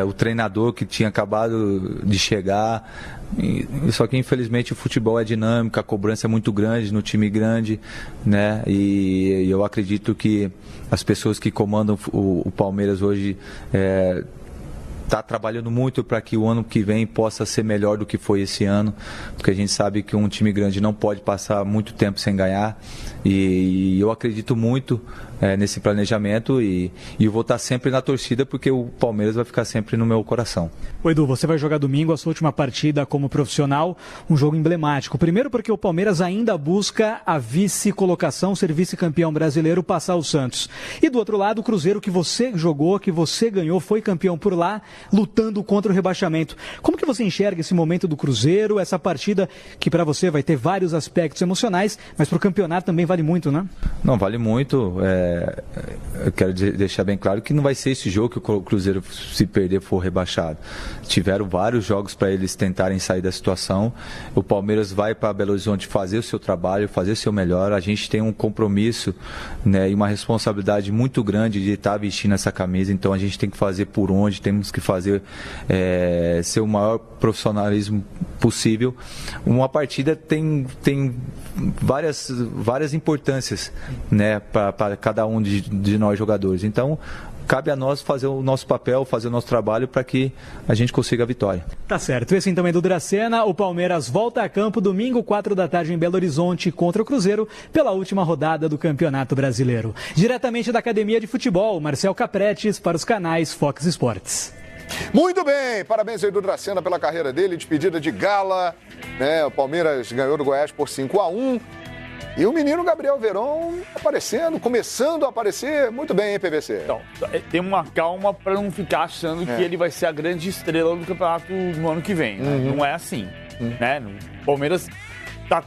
o treinador que tinha acabado de chegar. Só que infelizmente o futebol é dinâmico, a cobrança é muito grande no time grande, né? E eu acredito que as pessoas que comandam o Palmeiras hoje está trabalhando muito para que o ano que vem possa ser melhor do que foi esse ano, porque a gente sabe que um time grande não pode passar muito tempo sem ganhar, e eu acredito muito nesse planejamento e eu vou estar sempre na torcida, porque o Palmeiras vai ficar sempre no meu coração. Ô Edu, você vai jogar domingo a sua última partida como profissional, um jogo emblemático. Primeiro porque o Palmeiras ainda busca a vice-colocação, ser vice-campeão brasileiro, passar o Santos. E do outro lado, o Cruzeiro, que você jogou, que você ganhou, foi campeão por lá, lutando contra o rebaixamento. Como que você enxerga esse momento do Cruzeiro, essa partida que para você vai ter vários aspectos emocionais, mas para o campeonato também vale muito, né? Não, vale muito. Eu quero deixar bem claro que não vai ser esse jogo que o Cruzeiro, se perder, for rebaixado. Tiveram vários jogos para eles tentarem sair da situação. O Palmeiras vai para Belo Horizonte fazer o seu trabalho, fazer o seu melhor. A gente tem um compromisso, né, e uma responsabilidade muito grande de estar vestindo essa camisa. Então a gente tem que fazer por onde, temos que fazer ser o maior profissionalismo possível. Uma partida tem várias importâncias, né, para cada um de nós jogadores. Então cabe a nós fazer o nosso papel, fazer o nosso trabalho para que a gente consiga a vitória. Tá certo. Esse então é Edu Dracena. O Palmeiras volta a campo domingo, 4 da tarde em Belo Horizonte, contra o Cruzeiro, pela última rodada do Campeonato Brasileiro. Diretamente da Academia de Futebol, Marcel Capretes para os canais Fox Sports. Muito bem, parabéns ao Edu Dracena pela carreira dele, despedida de gala, né? O Palmeiras ganhou do Goiás por 5-1. E o menino Gabriel Veron aparecendo, começando a aparecer muito bem, hein, PVC? Então, tem uma calma para não ficar achando que ele vai ser a grande estrela do campeonato no ano que vem. Né? Não é assim. Né? O Palmeiras está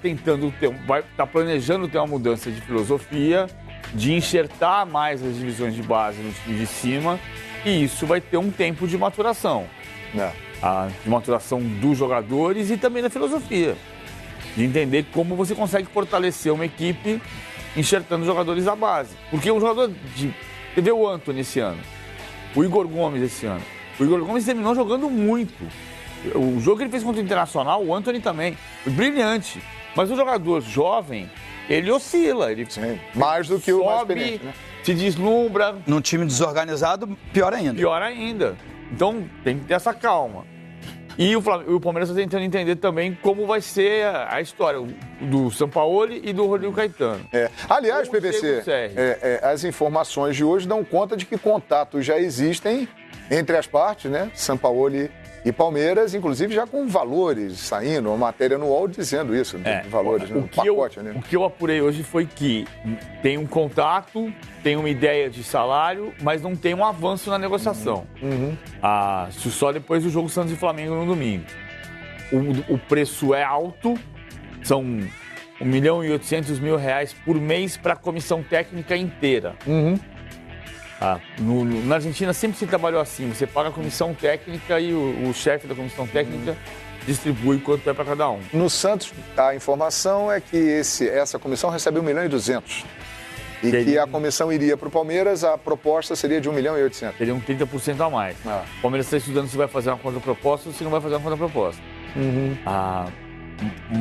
tá planejando ter uma mudança de filosofia, de enxertar mais as divisões de base no time de cima, e isso vai ter um tempo de maturação. De maturação dos jogadores e também da filosofia. De entender como você consegue fortalecer uma equipe enxertando jogadores da base. Porque um jogador de... Você vê o Antony esse ano, o Igor Gomes esse ano. O Igor Gomes terminou jogando muito. O jogo que ele fez contra o Internacional, o Antony também, foi brilhante. Mas o jogador jovem, ele oscila. Ele mais do que o mais experiente, né? Se deslumbra. Num time desorganizado, pior ainda. Pior ainda. Então tem que ter essa calma. E o Palmeiras está tentando entender também como vai ser a história do Sampaoli e do Rodrigo Caetano. Aliás, PVC, as informações de hoje dão conta de que contatos já existem entre as partes, né? Sampaoli e Palmeiras, inclusive já com valores saindo, uma matéria no UOL dizendo isso, valores, né? O que eu apurei hoje foi que tem um contato, tem uma ideia de salário, mas não tem um avanço na negociação. Só depois do jogo Santos e Flamengo no domingo. O preço é alto, são R$1.800.000 por mês para a comissão técnica inteira. Na Argentina sempre se trabalhou assim, você paga a comissão técnica e o chefe da comissão técnica distribui quanto é para cada um. No Santos, a informação é que essa comissão recebe R$1.200.000. E que a comissão iria para o Palmeiras, a proposta seria de R$1.800.000. Seria 30% a mais. O Palmeiras está estudando se vai fazer uma contraproposta ou se não vai fazer uma contraproposta.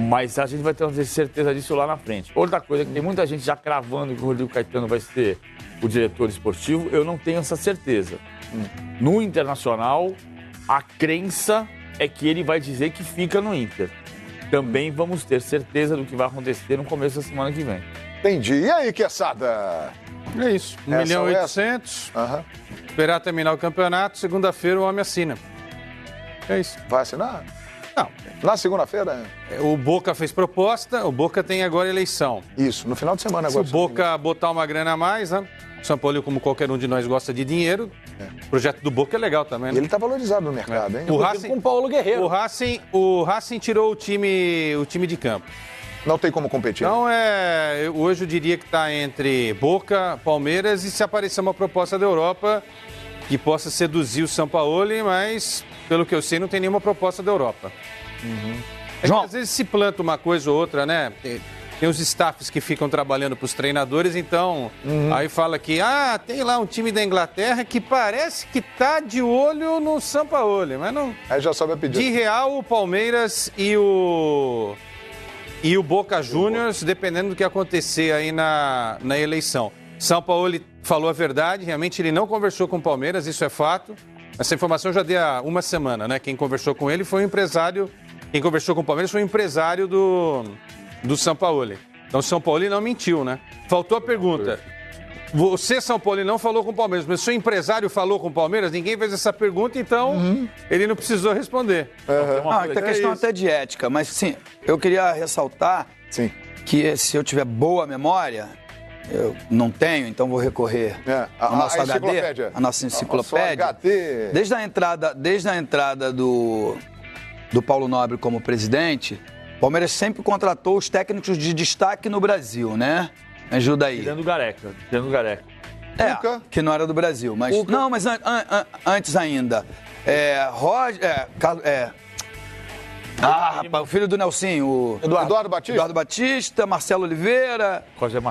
Mas a gente vai ter certeza disso lá na frente. Outra coisa, que tem muita gente já cravando que o Rodrigo Caetano vai ser o diretor esportivo, eu não tenho essa certeza. No Internacional, a crença é que ele vai dizer que fica no Inter. Também vamos ter certeza do que vai acontecer no começo da semana que vem. Entendi. E aí, Quesada? É isso. 1.800.000. Esperar terminar o campeonato, segunda-feira o homem assina. É isso. Vai assinar? Não. Na segunda-feira? O Boca fez proposta, o Boca tem agora eleição. Isso, no final de semana agora. Se o Boca botar uma grana a mais, né? O São Paulo, como qualquer um de nós, gosta de dinheiro. O projeto do Boca é legal também, né? E ele está valorizado no mercado, hein? O Racing, com o Paulo Guerreiro. O Racing tirou o time de campo. Não tem como competir. Então, hoje eu diria que está entre Boca, Palmeiras e se aparecer uma proposta da Europa que possa seduzir o Sampaoli, mas, pelo que eu sei, não tem nenhuma proposta da Europa. João. Às vezes se planta uma coisa ou outra, né? tem os staffs que ficam trabalhando para os treinadores, então aí fala que tem lá um time da Inglaterra que parece que tá de olho no Sampaoli, mas não. Aí já sobe a pedir. De real, o Palmeiras e o Boca Juniors, dependendo do que acontecer aí na eleição. Sampaoli falou a verdade, realmente ele não conversou com o Palmeiras, isso é fato. Essa informação já deu há uma semana, né? Quem conversou com ele foi um empresário. Quem conversou com o Palmeiras foi um empresário do Sampaoli. Então o Sampaoli não mentiu, né? Faltou a pergunta. Você, Sampaoli, não falou com o Palmeiras, mas seu empresário falou com o Palmeiras? Ninguém fez essa pergunta, então ele não precisou responder. Tem questão até de ética, mas sim, eu queria ressaltar que se eu tiver boa memória, eu não tenho, então vou recorrer ao nosso HD, a nossa enciclopédia. Desde a entrada do Paulo Nobre como presidente, o Palmeiras sempre contratou os técnicos de destaque no Brasil, né? Me ajuda aí. Tirando o Gareca. Que não era do Brasil, mas... Cuca. Não, mas antes ainda. O filho do Nelsinho, o Eduardo Batista, Marcelo Oliveira, Roger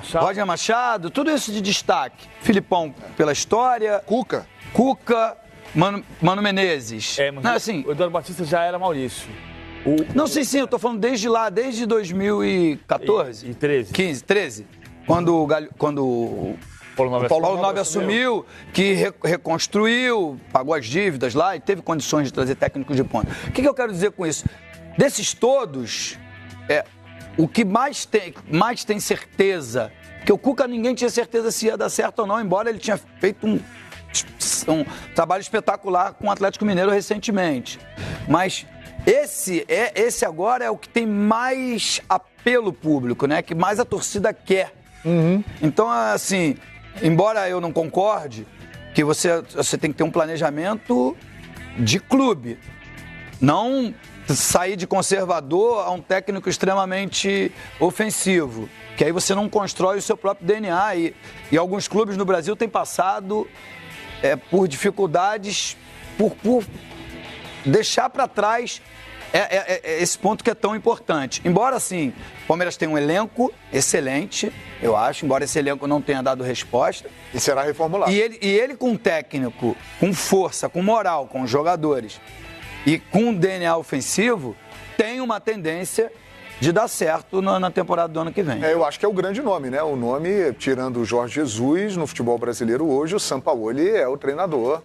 Machado, tudo isso de destaque. Filipão pela história. Cuca, Mano Menezes. Mas não, assim, o Eduardo Batista já era Maurício. Não, sim, eu tô falando desde 2014. E 13. 13. Quando o Paulo Nobre assumiu, que reconstruiu, pagou as dívidas lá e teve condições de trazer técnicos de ponta. O que eu quero dizer com isso? Desses todos, o que mais tem certeza, que o Cuca ninguém tinha certeza se ia dar certo ou não, embora ele tinha feito um trabalho espetacular com o Atlético Mineiro recentemente. Mas esse agora é o que tem mais apelo público, né? Que mais a torcida quer. Então, assim, embora eu não concorde, que você tem que ter um planejamento de clube. Não sair de conservador a um técnico extremamente ofensivo. Que aí você não constrói o seu próprio DNA. E alguns clubes no Brasil têm passado por dificuldades, por deixar para trás esse ponto que é tão importante. Embora, assim, o Palmeiras tenha um elenco excelente, eu acho, embora esse elenco não tenha dado resposta. E será reformulado. E ele com um técnico, com força, com moral, com jogadores e com um DNA ofensivo, tem uma tendência de dar certo na temporada do ano que vem. Eu acho que é o grande nome, né? O nome, tirando o Jorge Jesus, no futebol brasileiro hoje, o Sampaoli é o treinador,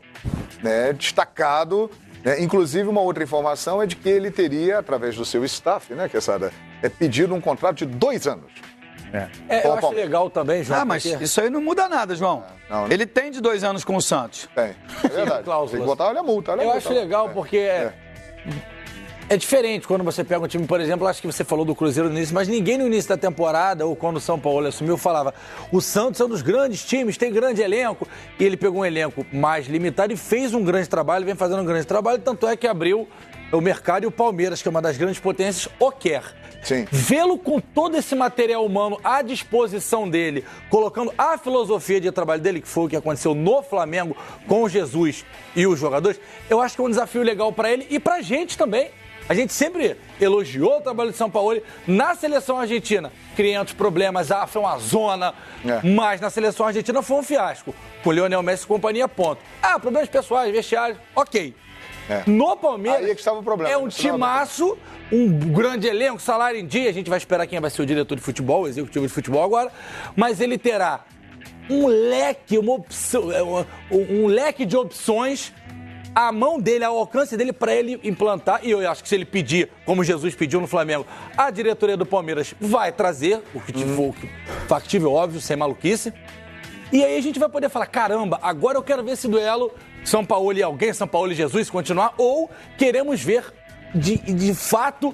né, destacado. Inclusive, uma outra informação é de que ele teria, através do seu staff, né, que pedido um contrato de 2 anos. Eu acho legal também, João. Mas isso aí não muda nada, João. Não. Ele tem de 2 anos com o Santos. Tem, é verdade. Tem que botar, olha a multa. Eu acho legal porque é diferente quando você pega um time, por exemplo, acho que você falou do Cruzeiro no início, mas ninguém no início da temporada, ou quando o São Paulo assumiu, falava o Santos é um dos grandes times, tem grande elenco, e ele pegou um elenco mais limitado e fez um grande trabalho, vem fazendo um grande trabalho, tanto é que abriu o mercado e o Palmeiras, que é uma das grandes potências, o quer. Sim. Vê-lo com todo esse material humano à disposição dele, colocando a filosofia de trabalho dele, que foi o que aconteceu no Flamengo com o Jesus e os jogadores, eu acho que é um desafio legal para ele e pra gente também. A gente sempre elogiou o trabalho de Sampaoli na seleção argentina. Criando problemas, foi uma zona, mas na seleção argentina foi um fiasco. Com o Lionel Messi e companhia, ponto. Problemas pessoais, vestiários, ok. No Palmeiras, aí é que estava o problema, é um timaço, um grande elenco, salário em dia. A gente vai esperar quem vai ser o diretor de futebol, o executivo de futebol agora. Mas ele terá um leque, um leque de opções à mão dele, ao alcance dele, para ele implantar. E eu acho que se ele pedir, como Jesus pediu no Flamengo, a diretoria do Palmeiras vai trazer, o que for factível, óbvio, sem maluquice. E aí a gente vai poder falar, caramba, agora eu quero ver esse duelo Sampaoli e alguém, Sampaoli e Jesus continuar, ou queremos ver de fato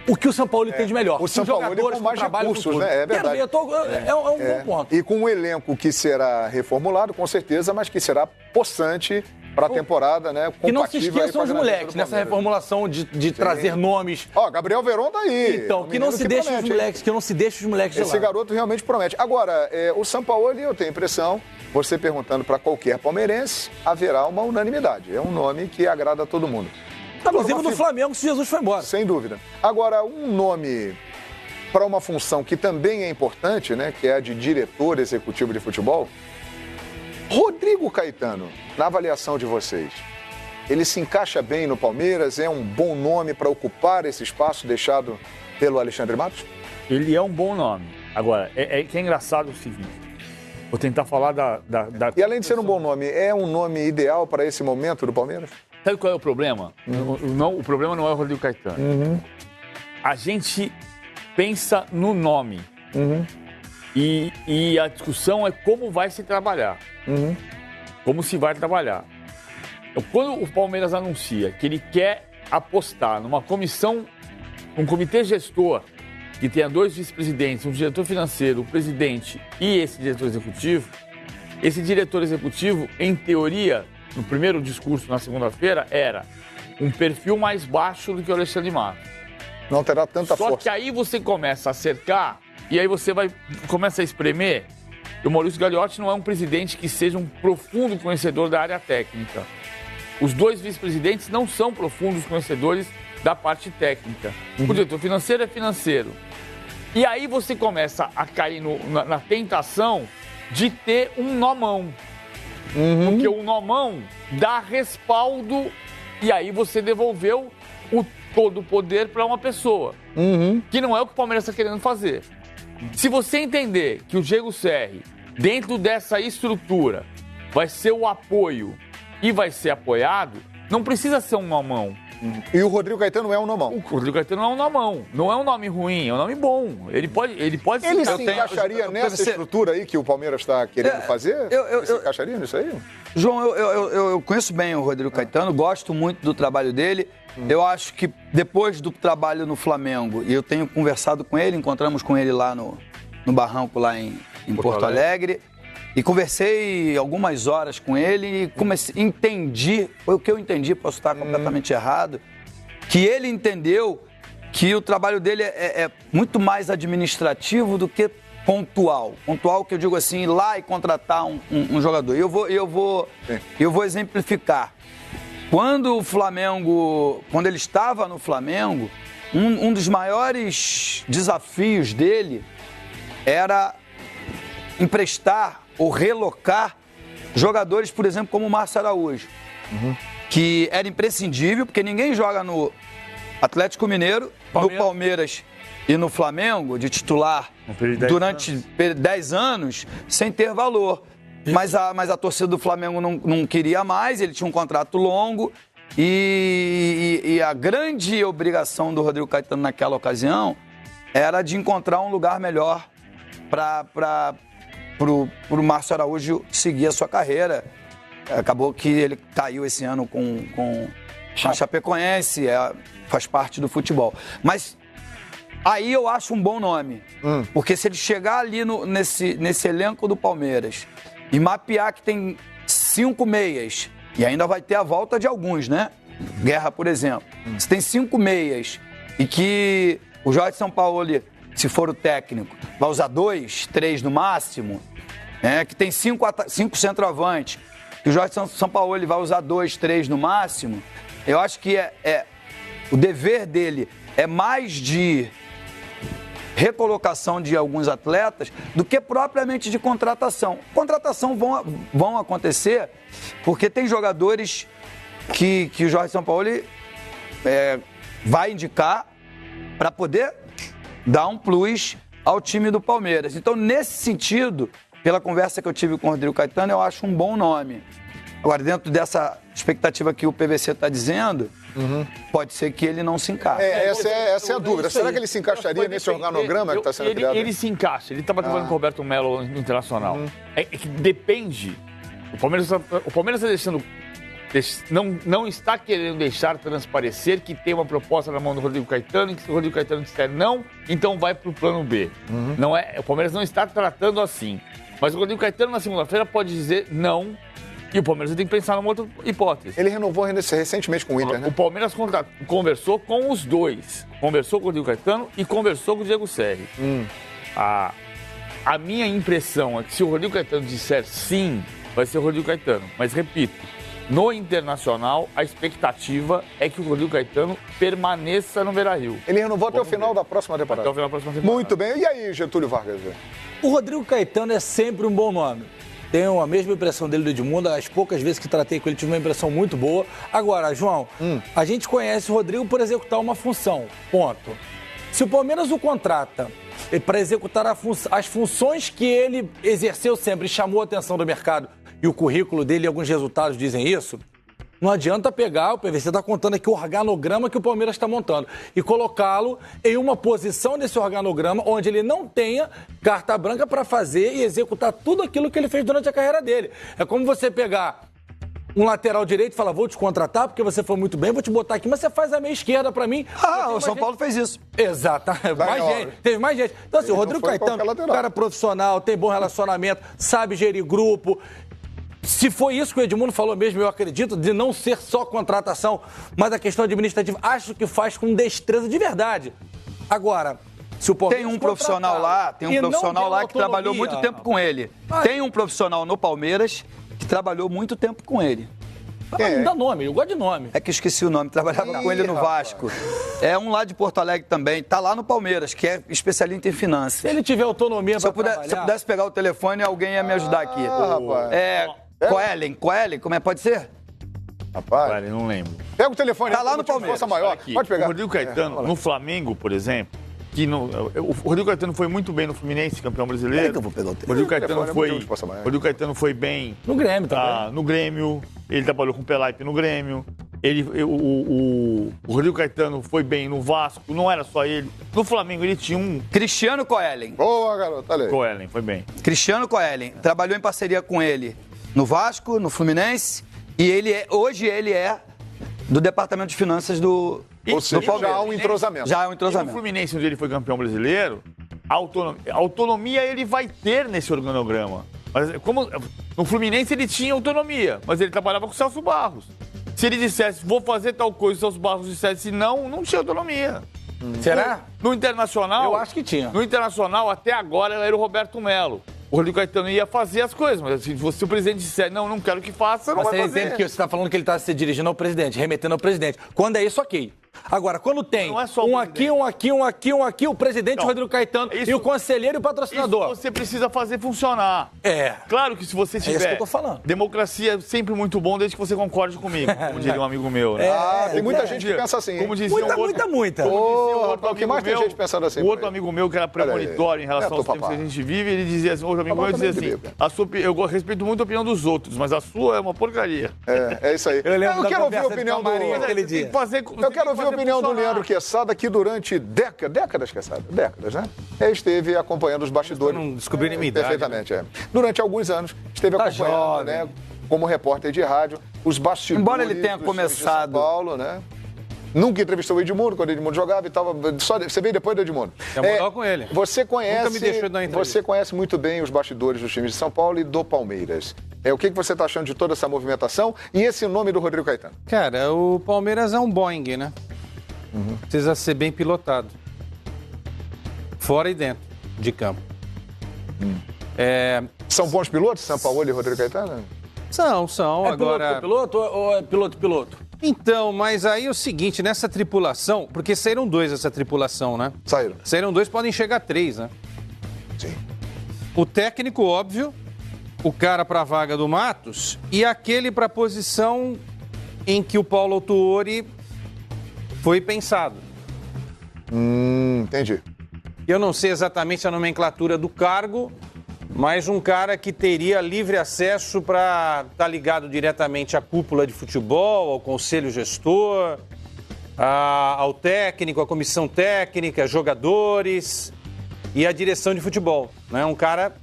o que o Sampaoli tem de melhor. O Sampaoli com mais recursos, né? É verdade. É um bom ponto. E com um elenco que será reformulado, com certeza, mas que será possante para a temporada, né? Que não se esqueçam os moleques nessa reformulação de trazer nomes. Gabriel Veron tá aí. Então, que não se deixe os moleques, que não se deixe os moleques de lado. Esse garoto realmente promete. Agora, o Sampaoli, eu tenho a impressão, você perguntando para qualquer palmeirense, haverá uma unanimidade. É um nome que agrada a todo mundo. Inclusive do Flamengo, se Jesus foi embora. Sem dúvida. Agora, um nome para uma função que também é importante, né, que é a de diretor executivo de futebol. Rodrigo Caetano, na avaliação de vocês, ele se encaixa bem no Palmeiras? É um bom nome para ocupar esse espaço deixado pelo Alexandre Matos? Ele é um bom nome. Agora, que é engraçado o seguinte, vou tentar falar da... E além de ser um bom nome, é um nome ideal para esse momento do Palmeiras? Sabe qual é o problema? O problema não é o Rodrigo Caetano. A gente pensa no nome. E a discussão é como vai se trabalhar. Como se vai trabalhar. Então, quando o Palmeiras anuncia que ele quer apostar numa comissão, um comitê gestor, que tenha 2 vice-presidentes, um diretor financeiro, o presidente e esse diretor executivo, em teoria, no primeiro discurso na segunda-feira, era um perfil mais baixo do que o Alexandre Matos. Não terá tanta força. Só que aí você começa a cercar e aí você começa a espremer. O Maurício Gagliotti não é um presidente que seja um profundo conhecedor da área técnica. Os 2 vice-presidentes não são profundos conhecedores da parte técnica. O diretor financeiro é financeiro. E aí você começa a cair na tentação de ter um nomão. Porque o nomão dá respaldo e aí você devolveu todo o poder para uma pessoa. Que não é o que o Palmeiras está querendo fazer. Se você entender que o Diego Serri, dentro dessa estrutura, vai ser o apoio e vai ser apoiado, não precisa ser um nomão. E o Rodrigo Caetano é um nomão. O Rodrigo Caetano é um nomão. Não é um nome ruim, é um nome bom. Ele pode se encaixaria nessa estrutura aí que o Palmeiras está querendo fazer? Ele se encaixaria nisso aí? João, eu conheço bem o Rodrigo Caetano, gosto muito do trabalho dele. Eu acho que depois do trabalho no Flamengo, e eu tenho conversado com ele, encontramos com ele lá no Barranco, lá em Porto Alegre. E conversei algumas horas com ele e entendi, foi o que eu entendi, posso estar completamente errado, que ele entendeu que o trabalho dele é muito mais administrativo do que pontual. Pontual que eu digo assim, ir lá e contratar um jogador. Eu vou exemplificar. Quando ele estava no Flamengo, um dos maiores desafios dele era emprestar ou relocar jogadores, por exemplo, como o Márcio Araújo, que era imprescindível, porque ninguém joga no Atlético Mineiro, no Palmeiras e no Flamengo, de titular, durante 10 anos, sem ter valor. Mas a torcida do Flamengo não queria mais, ele tinha um contrato longo, e a grande obrigação do Rodrigo Caetano naquela ocasião era de encontrar um lugar melhor para o Márcio Araújo seguir a sua carreira. Acabou que ele caiu esse ano com a Chapecoense, faz parte do futebol. Mas aí eu acho um bom nome, porque se ele chegar ali nesse elenco do Palmeiras e mapear que tem 5 meias, e ainda vai ter a volta de alguns, né? Guerra, por exemplo. Se tem 5 meias e que o Jorge Sampaoli, se for o técnico, vai usar 2, 3 no máximo, que tem 5 centroavantes, que o Jorge Sampaoli vai usar 2, 3 no máximo, eu acho que o dever dele é mais de recolocação de alguns atletas do que propriamente de contratação. Contratação vão acontecer porque tem jogadores que o Jorge Sampaoli vai indicar para poder dar um plus ao time do Palmeiras. Então, nesse sentido, pela conversa que eu tive com o Rodrigo Caetano, eu acho um bom nome. Agora, dentro dessa expectativa que o PVC está dizendo, pode ser que ele não se encaixe. Essa é a dúvida. Será que ele se encaixaria nesse organograma que está sendo criado? Ele se encaixa. Ele estava trabalhando com o Roberto Melo no Internacional. É que depende. O Palmeiras está deixando... Não está querendo deixar transparecer que tem uma proposta na mão do Rodrigo Caetano e que se o Rodrigo Caetano disser não, então vai para o plano B. Não é, o Palmeiras não está tratando assim. Mas o Rodrigo Caetano na segunda-feira pode dizer não e o Palmeiras tem que pensar numa outra hipótese. Ele renovou recentemente com o Inter, né? O Palmeiras conversou com os dois. Conversou com o Rodrigo Caetano e conversou com o Diego Serri. A minha impressão é que se o Rodrigo Caetano disser sim, vai ser o Rodrigo Caetano. Mas repito, No Internacional, a expectativa é que o Rodrigo Caetano permaneça no Beira-Rio. Ele renovou até o final da próxima temporada. Até o final da próxima temporada. Muito bem. E aí, Getúlio Vargas? O Rodrigo Caetano é sempre um bom nome. Tenho a mesma impressão dele do Edmundo. As poucas vezes que tratei com ele, tive uma impressão muito boa. Agora, João, a gente conhece o Rodrigo por executar uma função. Ponto. Se o Palmeiras o contrata para executar as funções que ele exerceu sempre e chamou a atenção do mercado, e o currículo dele e alguns resultados dizem isso, não adianta pegar, o PVC está contando aqui o organograma que o Palmeiras está montando, e colocá-lo em uma posição desse organograma onde ele não tenha carta branca para fazer e executar tudo aquilo que ele fez durante a carreira dele. É como você pegar um lateral direito e falar, vou te contratar porque você foi muito bem, vou te botar aqui, mas você faz a meia esquerda pra mim. O São Paulo fez isso. Exato. Teve mais gente. Então, assim, o Rodrigo Caetano, cara profissional, tem bom relacionamento, sabe gerir grupo. Se foi isso que o Edmundo falou mesmo, eu acredito, de não ser só contratação, mas a questão administrativa, acho que faz com destreza de verdade. Agora, se o Palmeiras tem um profissional lá, que trabalhou muito tempo com ele. Tem um profissional no Palmeiras que trabalhou muito tempo com ele. Não dá nome, eu gosto de nome. É que eu esqueci o nome, trabalhava com ele no Vasco. É um lá de Porto Alegre também, tá lá no Palmeiras, que é especialista em finanças. Se ele tiver autonomia para trabalhar... Se eu pudesse pegar o telefone, alguém ia me ajudar aqui. Coelen, como é? Pode ser? Rapaz. Coelen, não lembro. Pega o telefone. Tá lá no Palmeiras. Maior. Pode pegar. O Rodrigo Caetano, no Flamengo, por exemplo, o Rodrigo Caetano foi muito bem no Fluminense, campeão brasileiro. Que eu vou pegar o telefone. O Rodrigo Caetano foi bem... No Grêmio também. No Grêmio. Ele trabalhou com o Pelaipe no Grêmio. O Rodrigo Caetano foi bem no Vasco. Não era só ele. No Flamengo ele tinha um... Cristiano Coelen. Boa, garoto. Olha aí. Coelen, foi bem. Cristiano Coelen. Trabalhou em parceria com ele no Vasco, no Fluminense. E hoje ele é do Departamento de Finanças do Palmeiras. Já há um entrosamento. E no Fluminense, onde ele foi campeão brasileiro, autonomia ele vai ter nesse organograma. Mas como no Fluminense ele tinha autonomia, mas ele trabalhava com o Celso Barros. Se ele dissesse, vou fazer tal coisa, o Celso Barros dissesse não tinha autonomia. Será? No Internacional... Eu acho que tinha. No Internacional, até agora, era o Roberto Melo. O Rodrigo Caetano ia fazer as coisas, mas se o presidente disser, não quero que faça, não vai fazer. Você entende que você está falando que ele está se dirigindo ao presidente, remetendo ao presidente. Quando é isso, ok. Agora, quando tem um aqui, o presidente, o Rodrigo Caetano, e o conselheiro e o patrocinador. Isso você precisa fazer funcionar. Claro que se você tiver... É isso que eu tô falando. Democracia é sempre muito bom, desde que você concorde comigo, como diria um amigo meu. Né? Tem muita gente que pensa assim. Como dizia muita. O que mais tem gente pensando assim? O outro amigo meu, que era premonitório em relação aos tempos que a gente vive, ele dizia assim, outro amigo meu dizia assim, eu respeito muito a opinião dos outros, mas a sua é uma porcaria. É isso aí. Eu quero ouvir a opinião do... Eu quero ouvir a opinião do Leandro Quesada, que durante décadas, né? Esteve acompanhando os bastidores. Não descobri nem minha idade. Perfeitamente, Durante alguns anos, esteve acompanhando, né? Como repórter de rádio, os bastidores. Embora ele tenha começado... de São Paulo, né? Nunca entrevistou o Edmundo, quando o Edmundo jogava e tava... Você veio depois do Edmundo. Eu com ele. Você conhece... Nunca me deixou dar entrevista. Você conhece muito bem os bastidores dos times de São Paulo e do Palmeiras. O que você está achando de toda essa movimentação e esse nome do Rodrigo Caetano? Cara, o Palmeiras é um Boeing, né? Precisa ser bem pilotado. Fora e dentro de campo. São bons pilotos, São Paulo e Rodrigo Caetano? São. Agora... Piloto ou é piloto? Então, mas aí é o seguinte, nessa tripulação, porque saíram 2 essa tripulação, né? Saíram 2, podem chegar a 3, né? Sim. O técnico, óbvio, o cara para a vaga do Matos e aquele para a posição em que o Paulo Autuori foi pensado. Entendi. Eu não sei exatamente a nomenclatura do cargo, mas um cara que teria livre acesso para estar ligado diretamente à cúpula de futebol, ao conselho gestor, ao técnico, à comissão técnica, jogadores e à direção de futebol. Né? Um cara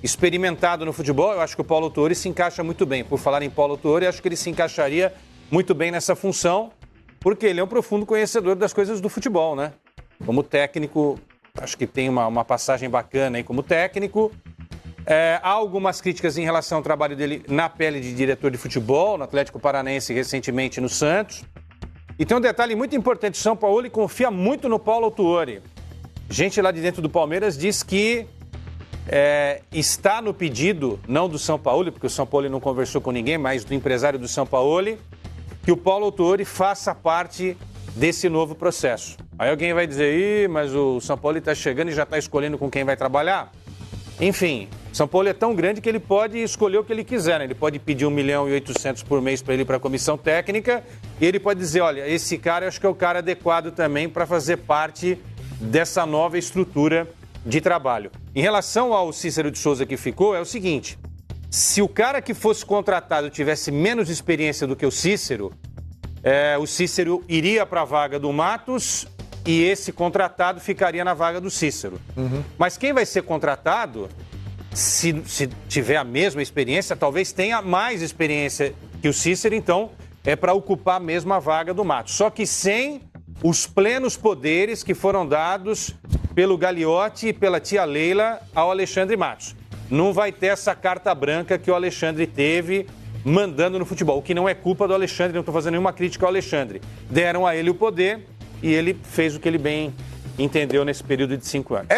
experimentado no futebol, eu acho que o Paulo Autuori se encaixa muito bem. Por falar em Paulo Autuori, acho que ele se encaixaria muito bem nessa função, porque ele é um profundo conhecedor das coisas do futebol, né? Como técnico, acho que tem uma passagem bacana aí como técnico. Há algumas críticas em relação ao trabalho dele na pele de diretor de futebol, no Atlético Paranaense e recentemente no Santos. E tem um detalhe muito importante, o São Paulo confia muito no Paulo Autuori. Gente lá de dentro do Palmeiras diz que está no pedido, não do São Paulo, porque o São Paulo não conversou com ninguém, mas do empresário do São Paulo, que o Paulo Autuori faça parte desse novo processo. Aí alguém vai dizer, mas o São Paulo está chegando e já está escolhendo com quem vai trabalhar? Enfim, São Paulo é tão grande que ele pode escolher o que ele quiser, né? Ele pode pedir 1.800.000 por mês para ele ir para a comissão técnica e ele pode dizer, olha, esse cara eu acho que é o cara adequado também para fazer parte dessa nova estrutura de trabalho. Em relação ao Cícero de Souza que ficou, é o seguinte, se o cara que fosse contratado tivesse menos experiência do que o Cícero iria para a vaga do Matos e esse contratado ficaria na vaga do Cícero. Mas quem vai ser contratado, se tiver a mesma experiência, talvez tenha mais experiência que o Cícero, então é para ocupar a mesma vaga do Matos. Só que sem os plenos poderes que foram dados pelo Gagliotti e pela tia Leila ao Alexandre Matos. Não vai ter essa carta branca que o Alexandre teve mandando no futebol, o que não é culpa do Alexandre, não estou fazendo nenhuma crítica ao Alexandre. Deram a ele o poder e ele fez o que ele bem entendeu nesse período de 5 anos.